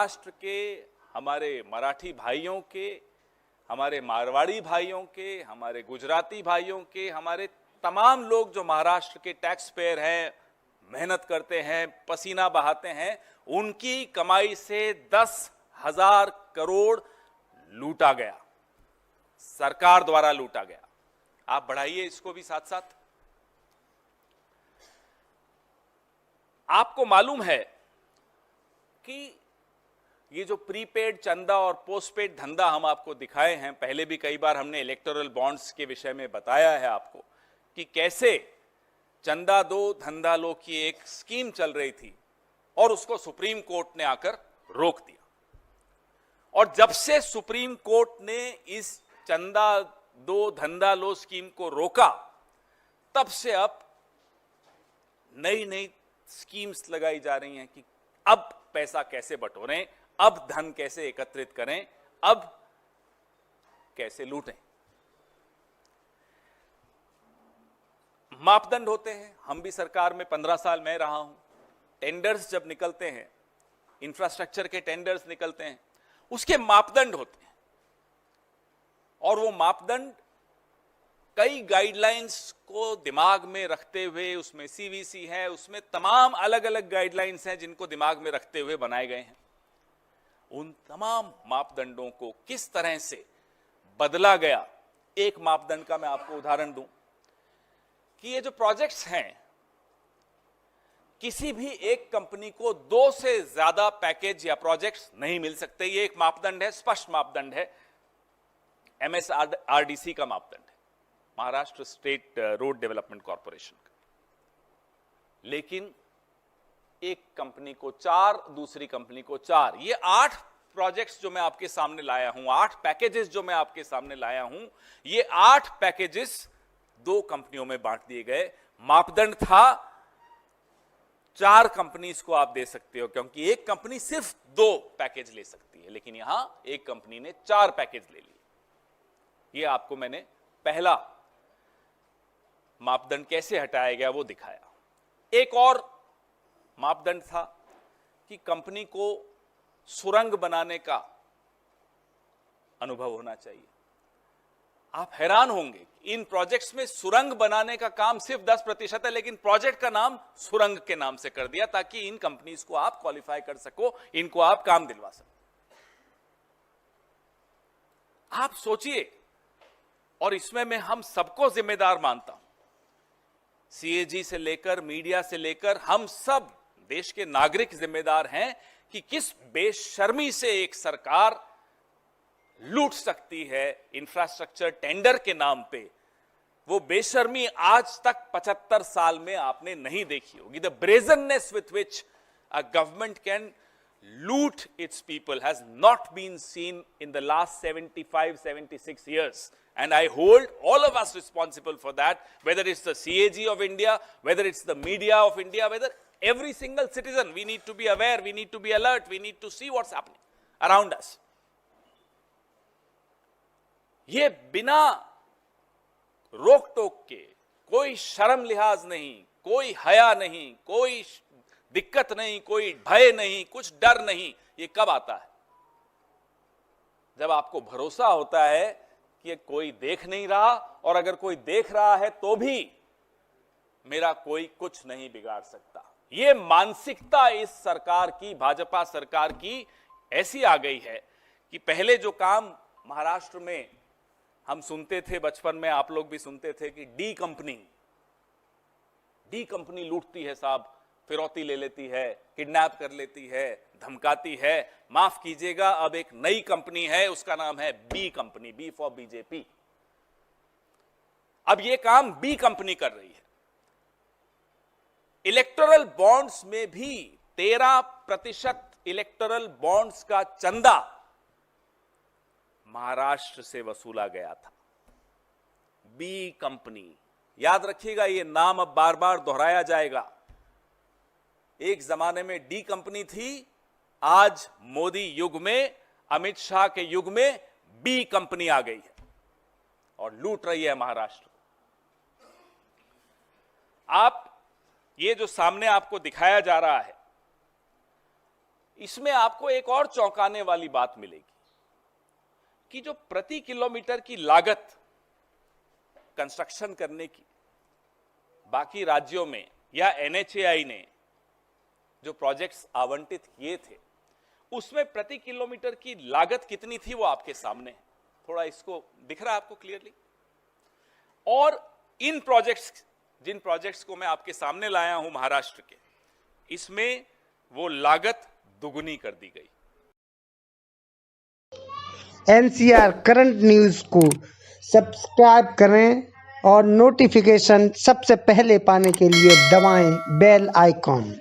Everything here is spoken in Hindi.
महाराष्ट्र के, हमारे मराठी भाइयों के, हमारे मारवाड़ी भाइयों के, हमारे गुजराती भाइयों के, हमारे तमाम लोग जो महाराष्ट्र के टैक्स पेयर हैं, मेहनत करते हैं, पसीना बहाते हैं, उनकी कमाई से 10,000 करोड़ लूटा गया, सरकार द्वारा लूटा गया। आप बढ़ाइए इसको भी साथ साथ। आपको मालूम है कि ये जो प्रीपेड चंदा और पोस्टपेड धंधा हम आपको दिखाए हैं, पहले भी कई बार हमने इलेक्टोरल बॉन्ड्स के विषय में बताया है आपको कि कैसे चंदा दो धंधा लो की एक स्कीम चल रही थी और उसको सुप्रीम कोर्ट ने आकर रोक दिया। और जब से सुप्रीम कोर्ट ने इस चंदा दो धंधा लो स्कीम को रोका, तब से अब नई नई स्कीम्स लगाई जा रही हैं कि अब पैसा कैसे बटोरें, अब धन कैसे एकत्रित करें, अब कैसे लूटें। मापदंड होते हैं। हम भी सरकार में 15 साल मैं रहा हूं। टेंडर्स जब निकलते हैं, इंफ्रास्ट्रक्चर के टेंडर्स निकलते हैं, उसके मापदंड होते हैं और वो मापदंड कई गाइडलाइंस को दिमाग में रखते हुए, उसमें सीवीसी है, उसमें तमाम अलग अलग गाइडलाइंस हैं जिनको दिमाग में रखते हुए बनाए गए हैं। उन तमाम मापदंडों को किस तरह से बदला गया, एक मापदंड का मैं आपको उदाहरण दूं कि ये जो प्रोजेक्ट्स हैं, किसी भी एक कंपनी को 2 से ज्यादा पैकेज या प्रोजेक्ट्स नहीं मिल सकते। ये एक मापदंड है, स्पष्ट मापदंड है, MSRDC का मापदंड है, Maharashtra state road development corporation का। लेकिन एक कंपनी को 4, दूसरी कंपनी को 4। ये 8 प्रोजेक्ट्स जो मैं आपके सामने लाया हूं, 8 पैकेजेस जो मैं आपके सामने लाया हूं, ये 8 पैकेजेस 2 कंपनियों में बांट दिए गए। मापदंड था 4 कंपनीज को आप दे सकते हो, क्योंकि एक कंपनी सिर्फ 2 पैकेज ले सकती है, लेकिन यहां एक कंपनी ने 4 पैकेज ले लिए। ये आपको मैंने पहला मापदंड कैसे हटाया गया वो दिखाया। एक और मापदंड था कि कंपनी को सुरंग बनाने का अनुभव होना चाहिए। आप हैरान होंगे, इन प्रोजेक्ट्स में सुरंग बनाने का काम सिर्फ 10% है, लेकिन प्रोजेक्ट का नाम सुरंग के नाम से कर दिया ताकि इन कंपनीज को आप क्वालिफाई कर सको, इनको आप काम दिलवा सको। आप सोचिए, और इसमें मैं हम सबको जिम्मेदार मानता हूं, सीएजी से लेकर मीडिया से लेकर हम सब देश के नागरिक जिम्मेदार हैं कि किस बेशर्मी से एक सरकार लूट सकती है इंफ्रास्ट्रक्चर टेंडर के नाम पे। वो बेशर्मी आज तक 75 साल में आपने नहीं देखी होगी। The brazenness with which a government can loot its people has not been seen in the last 75-76 years, and I hold all of us responsible for that, whether it's the CAG of India, whether it's the media of India, whether every single citizen. We need to be aware, we need to be alert, we need to see what's happening around us. ये बिना रोक टोक के, कोई शर्म लिहाज नहीं, कोई हया नहीं, कोई दिक्कत नहीं, कोई भय नहीं, कुछ डर नहीं, ये कब आता है? जब आपको भरोसा होता है कि कोई देख नहीं रहा, और अगर कोई देख रहा है तो भी मेरा कोई कुछ नहीं बिगाड़ सकता। ये मानसिकता इस सरकार की, भाजपा सरकार की ऐसी आ गई है कि पहले जो काम महाराष्ट्र में हम सुनते थे, बचपन में आप लोग भी सुनते थे कि डी कंपनी लूटती है साहब, फिरौती ले लेती है, किडनैप कर लेती है, धमकाती है। माफ कीजिएगा, अब एक नई कंपनी है, उसका नाम है B company, B for BJP. अब यह काम बी कंपनी कर रही है। इलेक्टोरल बॉन्ड्स में भी 13% इलेक्टोरल बॉन्ड्स का चंदा महाराष्ट्र से वसूला गया था। बी कंपनी, याद रखिएगा, यह नाम अब बार बार दोहराया जाएगा। एक जमाने में डी कंपनी थी, आज मोदी युग में, अमित शाह के युग में बी कंपनी आ गई है और लूट रही है महाराष्ट्र। आप ये जो सामने आपको दिखाया जा रहा है, इसमें आपको एक और चौंकाने वाली बात मिलेगी कि जो प्रति किलोमीटर की लागत कंस्ट्रक्शन करने की बाकी राज्यों में या एनएचएआई ने जो प्रोजेक्ट्स आवंटित किए थे, उसमें प्रति किलोमीटर की लागत कितनी थी वो आपके सामने है। थोड़ा इसको दिख रहा है आपको क्लियरली? और इन प्रोजेक्ट्स, जिन प्रोजेक्ट्स को मैं आपके सामने लाया हूं महाराष्ट्र के, इसमें वो लागत दुगुनी कर दी गई। एनसीआर करंट न्यूज़ को सब्सक्राइब करें और नोटिफिकेशन सबसे पहले पाने के लिए दबाएं बेल आइकॉन।